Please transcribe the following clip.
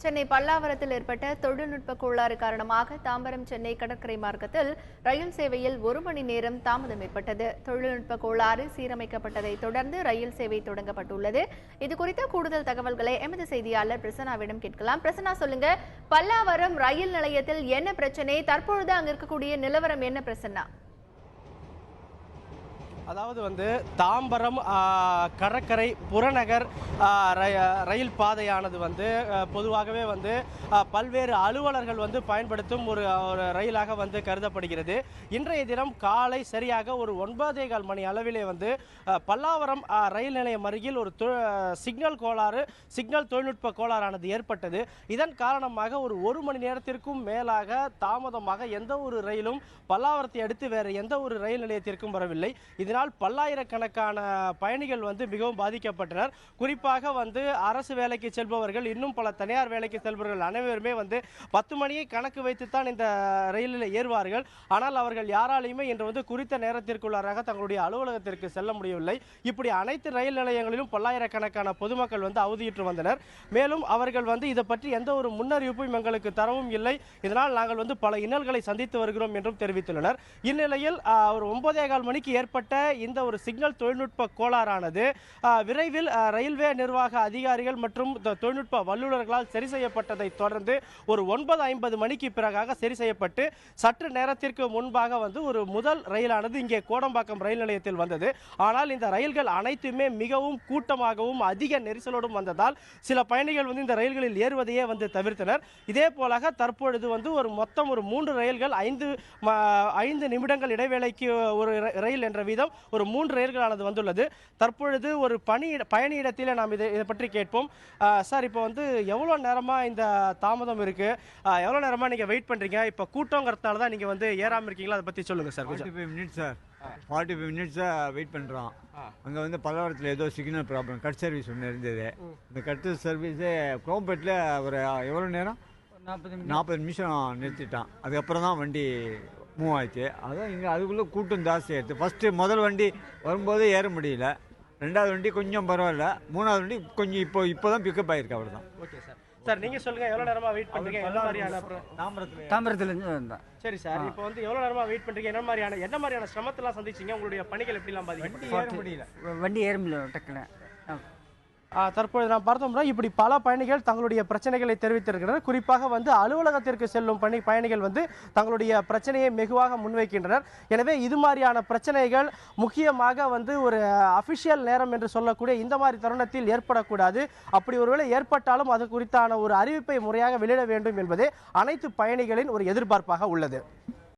சென்னை பல்லாவரத்தில் ஏற்பட்ட தொழில்நுட்ப கோளாறு காரணமாக தாம்பரம் சென்னை கடற்கரை மார்க்கத்தில் ரயில் சேவையில் 1 மணி நேரம் தாமதம் ஏற்பட்டது. தொழில்நுட்ப கோளாறு சீரமைக்கப்பட்டதை தொடர்ந்து ரயில் சேவை தொடங்கப்பட்டுள்ளது. இதுகுறித்த கூடுதல் தகவல்களை எமது செய்தியாளர் பிரசன்னாவிடம் கேட்கலாம். பிரசன்னா, சொல்லுங்க, பல்லாவரம் ரயில் நிலையத்தில் என்ன பிரச்சனை? தற்பொழுது அங்க இருக்கக்கூடிய நிலவரம் என்ன பிரசன்னா? அதாவது தாம்பரம் கடற்கரை புறநகர் ரயில் பாதையானது பொதுவாகவே பல்வேறு அலுவலர்கள் பயன்படுத்தும் ஒரு ரயிலாக கருதப்படுகிறது. இன்றைய தினம் காலை சரியாக ஒரு 9:15 மணி அளவிலே பல்லாவரம் ரயில் நிலையம் அருகில் ஒரு சிக்னல் தொழில்நுட்ப கோளாறானது ஏற்பட்டது. இதன் காரணமாக ஒரு மணி நேரத்திற்கும் மேலாக தாமதமாக எந்த ஒரு ரயிலும் பல்லாவரத்தை அடுத்து வேறு எந்த ஒரு ரயில் நிலையத்திற்கும் வரவில்லை. இதனால் பல்லாயிரக்கணக்கான பயணிகள் மிகவும் பாதிக்கப்பட்டனர். குறிப்பாக அரசு வேலைக்கு செல்பவர்கள், இன்னும் பல தனியார் வேலைக்கு செல்பவர்கள் அனைவருமே 10 மணியை கணக்கு வைத்துத்தான் இந்த ரயிலில் ஏறுவார்கள். ஆனால் அவர்கள் யாராலையுமே இன்று குறித்த நேரத்திற்குள்ளாக தங்களுடைய அலுவலகத்திற்கு செல்ல முடியவில்லை. இப்படி அனைத்து ரயில் நிலையங்களிலும் பல்லாயிரக்கணக்கான பொதுமக்கள் அவதியுற்று வந்தனர். மேலும் அவர்கள் இதை பற்றி எந்த ஒரு முன்னறிவிப்பும் எங்களுக்கு தரவும் இல்லை. இதனால் நாங்கள் பல இன்னல்களை சந்தித்து வருகிறோம் என்றும் தெரிவித்துள்ளனர். இந்நிலையில் ஒரு 9:15 மணிக்கு ஏற்பட்ட இந்த ஒரு சிக்னல் தொழில்நுட்ப கோளாறானது விரைவில் ரயில்வே நிர்வாக அதிகாரிகள் மற்றும் தொழில்நுட்ப வல்லுநர்களால் சரி செய்யப்பட்டதை தொடர்ந்து ஒரு 9:50 மணிக்கு பிறகாக சரி செய்யப்பட்டு சற்று நேரத்திற்கு முன்பாக ஒரு முதல் ரயிலானது இங்கே கோடம்பாக்கம் ரயில் நிலையத்தில் வந்தது. ஆனால் இந்த ரயில்கள் அனைத்துமே மிகவும் கூட்டமாகவும் அதிக நெரிசலோடும் வந்ததால் சில பயணிகள் இந்த ரயில்களில் ஏறுவதையே தவிர்த்தனர். இதே போலாக தற்பொழுது மொத்தம் 3 ரயில்கள் 5 நிமிடங்கள் இடைவேளைக்கு ஒரு ரயில் என்ற வீதம் ஒரு 3 ரயில்களானது வந்துள்ளது. தற்பொழுது ஒரு பயணி இடத்திலே நாம் இதை பற்றி கேட்போம். சார், இப்போ எவ்வளோ நேரமாக இந்த தாமதம் இருக்கு? எவ்வளோ நேரமாக நீங்கள் வெயிட் பண்ணுறீங்க? இப்போ கூட்டங்கிறதுனால தான் நீங்கள் ஏறாமல் இருக்கீங்களா? அதை பற்றி சொல்லுங்கள் சார். 45 மினிட்ஸ் சார், 45 மினிட்ஸாக வெயிட் பண்ணுறோம். அங்கே பல்லவரத்தில் ஏதோ சிக்னல் ப்ராப்ளம், கட் சர்வீஸ் ஒன்று இருந்தது. இந்த கட் சர்வீஸு குரோம்பேட்டில் ஒரு எவ்வளோ நேரம் 40 நிமிஷம் நிறுத்திட்டான். அதுக்கப்புறம் தான் வண்டி மூவ் ஆயிடுச்சு. அதான் இங்கே அதுக்குள்ளே கூட்டம் ஜாஸ்தி ஆயிடுச்சு. முதல் வண்டி வரும்போது ஏற முடியல, 2வது வண்டி கொஞ்சம் பரவாயில்ல, 3வது வண்டி கொஞ்சம் இப்போ தான் பிக்கப் ஆயிருக்கு. அவ்வளோ தான். Okay sir. சார், நீங்கள் சொல்லுங்கள், எவ்வளோ நேரமாக வெயிட் பண்ணுறீங்க? என்ன மாதிரியான தாம்பரத்துலேருந்து வந்தேன். சரி சார், இப்போ எவ்வளோ நேரமாக வெயிட் பண்ணுறீங்க? என்ன மாதிரியான சிரமத்தெல்லாம் சந்திச்சிங்க? உங்களுடைய பணிகள் எப்படிலாம் பாதிக்கப்பட்டது? வண்டி ஏற முடியல டக்குன்னு. தற்பொழுது நாம் பார்த்தோம்னா இப்படி பல பயணிகள் தங்களுடைய பிரச்சனைகளை தெரிவித்திருக்கின்றனர். குறிப்பாக அலுவலகத்திற்கு செல்லும் பயணிகள் தங்களுடைய பிரச்சனையை வெகுவாக முன்வைக்கின்றனர். எனவே இது மாதிரியான பிரச்சனைகள் முக்கியமாக ஒரு அஃபிஷியல் நேரம் என்று சொல்லக்கூடிய இந்த மாதிரி தருணத்தில் ஏற்படக்கூடாது. அப்படி ஒருவேளை ஏற்பட்டாலும் அது குறித்தான ஒரு அறிவிப்பை முறையாக வெளியிட வேண்டும் என்பதே அனைத்து பயணிகளின் ஒரு எதிர்பார்ப்பாக உள்ளது.